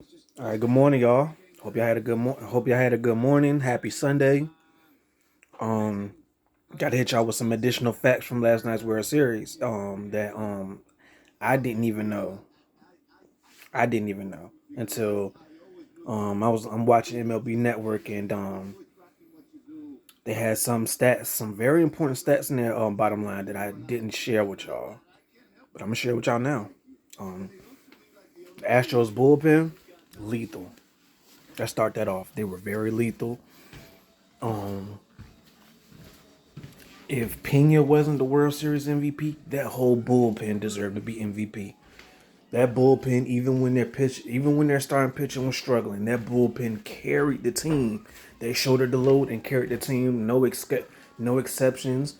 All right, good morning, y'all. Hope y'all had a good morning. Happy Sunday. Um, Got to hit y'all with some additional facts from last night's World Series. That I didn't even know. I didn't even know until I'm watching MLB Network and they had some stats, some very important stats in their bottom line that I didn't share with y'all, but I'm gonna share with y'all now. Um, the Astros bullpen, lethal. Let's start that off. They were very lethal. Um, If Pena wasn't the World Series MVP, that whole bullpen deserved to be MVP. That bullpen, even when their starting pitching was struggling, that bullpen carried the team. They shouldered the load and carried the team. No exceptions.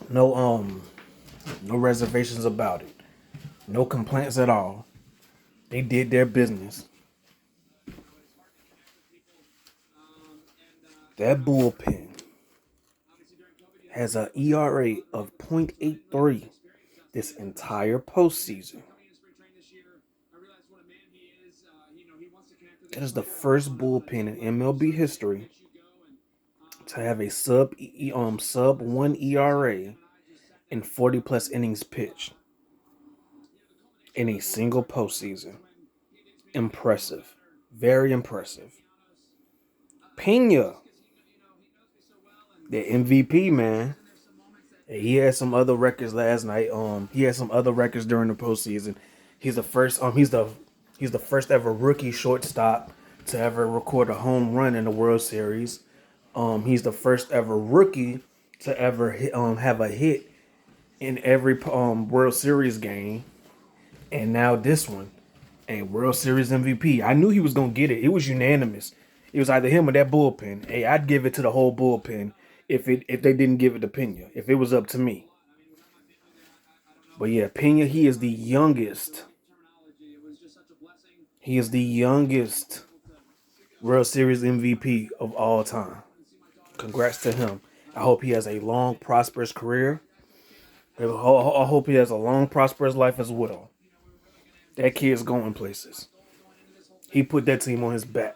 No no reservations about it. No complaints at all. They did their business. That bullpen has an ERA of .83 this entire postseason. That is the first bullpen in MLB history to have a sub 1 ERA in 40 plus innings pitched in a single postseason. Impressive. Very impressive. Pena, the MVP, man. He had some other records last night. He had some other records during the postseason. He's the first he's the first ever rookie shortstop to ever record a home run in the World Series. He's the first ever rookie to ever have a hit in every World Series game, and now this one, a World Series MVP. I knew he was gonna get it. It was unanimous. It was either him or that bullpen. Hey, I'd give it to the whole bullpen if they didn't give it to Pena. If it was up to me. But yeah, Pena, he is the youngest. He is the youngest World Series MVP of all time. Congrats to him. I hope he has a long, prosperous career. I hope he has a long, prosperous life as well. That kid's going places. He put that team on his back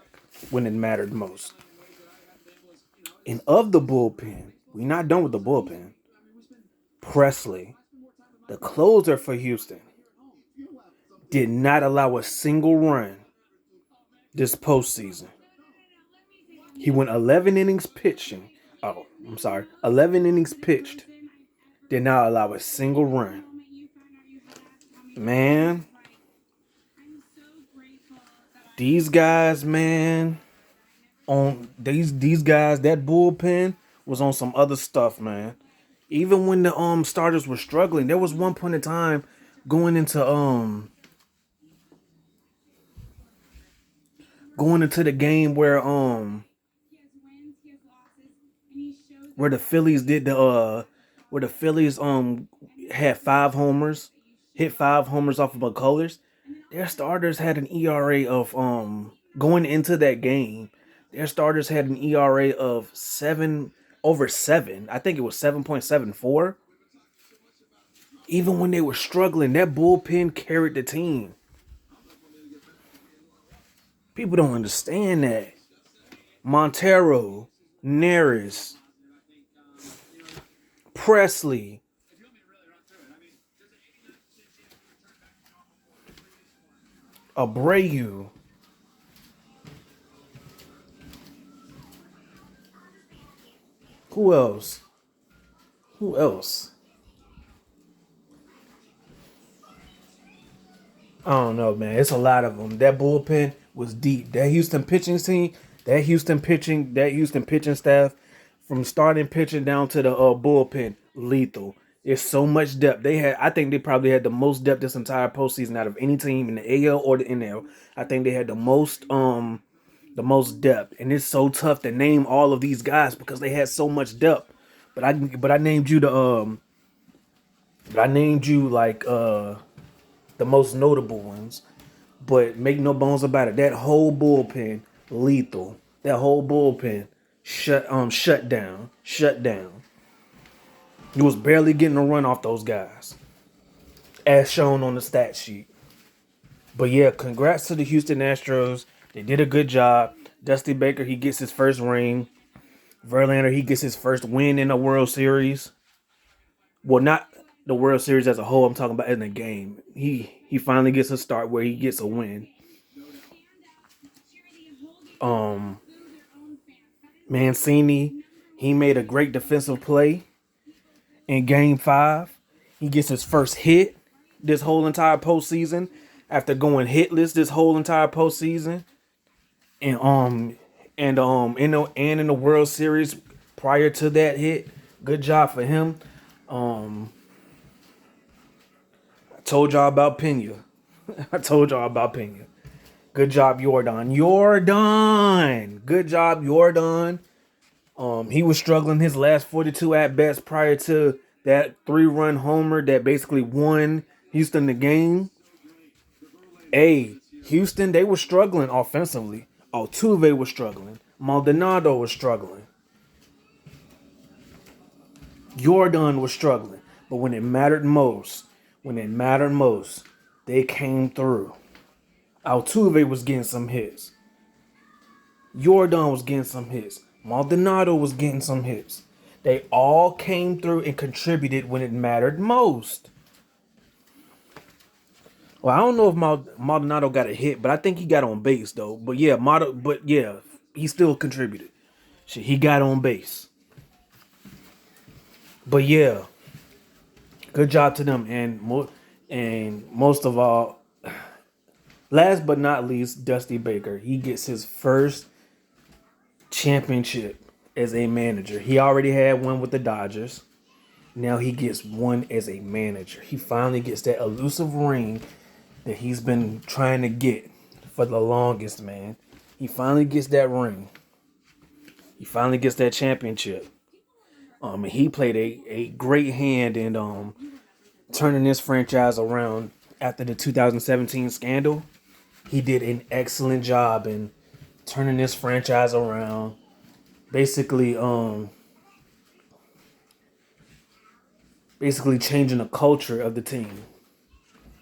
when it mattered most. And of the bullpen, we're not done with the bullpen. Presley, the closer for Houston, did not allow a single run this postseason. He went 11 innings pitching. Oh, I'm sorry. 11 innings pitched. Did not allow a single run. Man, these guys, man, on these guys, that bullpen was on some other stuff, man. Even when the starters were struggling, there was one point in time going into the game where the Phillies did the where the Phillies had 5 homers, hit 5 homers off of McCullers. Their starters had an ERA of going into that game. Their starters had an ERA of 7 over 7. I think it was 7.74. Even when they were struggling, that bullpen carried the team. People don't understand that. Montero, Neris, Presley, Abreu. Who else? Who else? I don't know, man. It's a lot of them. That bullpen was deep. That Houston pitching staff, from starting pitching down to the bullpen, lethal. There's so much depth. I think they probably had the most depth this entire postseason out of any team in the AL or the NL. I think they had the most depth, and it's so tough to name all of these guys because they had so much depth. But I named you like the most notable ones. But make no bones about it, that whole bullpen lethal. That whole bullpen shut down. Shut down. You was barely getting a run off those guys, as shown on the stat sheet. But yeah, congrats to the Houston Astros. They did a good job. Dusty Baker, he gets his first ring. Verlander, he gets his first win in the World Series. Well, not the World Series as a whole. I'm talking about in the game. He finally gets a start where he gets a win. Mancini, he made a great defensive play in Game 5. He gets his first hit this whole entire postseason after going hitless this whole entire postseason. In the World Series prior to that hit. Good job for him. I told y'all about Pena. I told y'all about Pena. Good job, Jordan. Good job, Jordan. He was struggling his last 42 at bats prior to that 3-run homer that basically won Houston the game. Hey, Houston, they were struggling offensively. Altuve was struggling. Maldonado was struggling. Jordan was struggling. But when it mattered most, they came through. Altuve was getting some hits. Jordan was getting some hits. Maldonado was getting some hits. They all came through and contributed when it mattered most. Well, I don't know if Maldonado got a hit, but I think he got on base though. But yeah, he still contributed. Shit, he got on base. But yeah, good job to them. And most of all, last but not least, Dusty Baker. He gets his first championship as a manager. He already had one with the Dodgers. Now he gets one as a manager. He finally gets that elusive ring that he's been trying to get for the longest, man. He finally gets that ring. He finally gets that championship. And he played a great hand in turning this franchise around after the 2017 scandal. He did an excellent job in turning this franchise around. Basically changing the culture of the team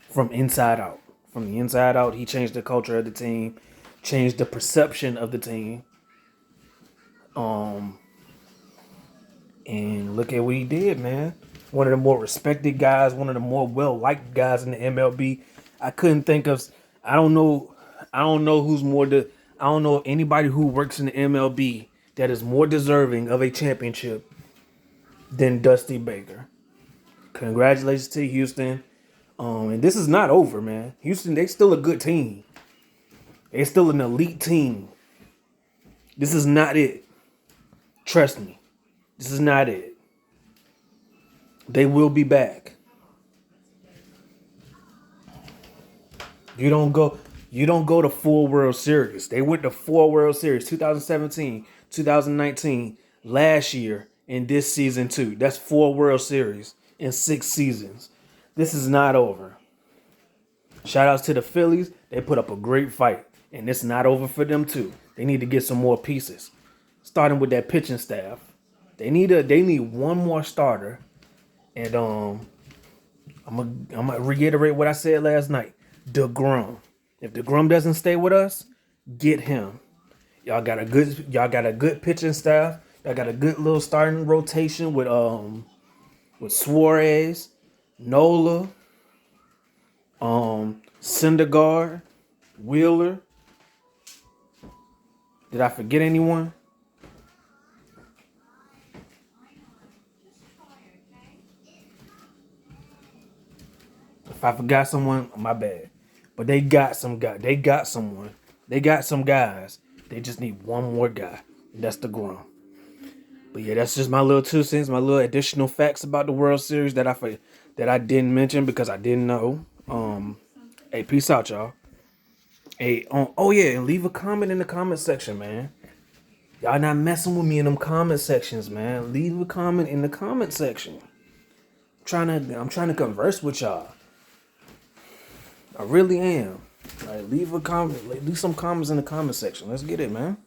from inside out. From the inside out, he changed the culture of the team, changed the perception of the team. And look at what he did, man. One of the more respected guys, one of the more well-liked guys in the MLB. I don't know anybody who works in the MLB that is more deserving of a championship than Dusty Baker. Congratulations to Houston. And this is not over, man. Houston, they still a good team. They're still an elite team. This is not it. Trust me. This is not it. They will be back. You don't go to 4 World Series. They went to 4 World Series, 2017, 2019, last year, and this season too. That's 4 World Series in 6 seasons. This is not over. Shout outs to the Phillies. They put up a great fight. And it's not over for them too. They need to get some more pieces. Starting with that pitching staff. They need one more starter. And I'm gonna reiterate what I said last night. DeGrom. If DeGrom doesn't stay with us, get him. Y'all got a good pitching staff. Y'all got a good little starting rotation with Suarez, Nola, Syndergaard, Wheeler. Did I forget anyone? If I forgot someone, my bad. But they got some guy. They got someone. They got some guys. They just need one more guy. And that's DeGrom. But yeah, that's just my little 2 cents, my little additional facts about the World Series that I didn't mention because I didn't know. Hey, peace out, y'all. Hey, and leave a comment in the comment section, man. Y'all not messing with me in them comment sections, man. Leave a comment in the comment section. I'm trying to converse with y'all. I really am. Like, leave a comment. Leave some comments in the comment section. Let's get it, man.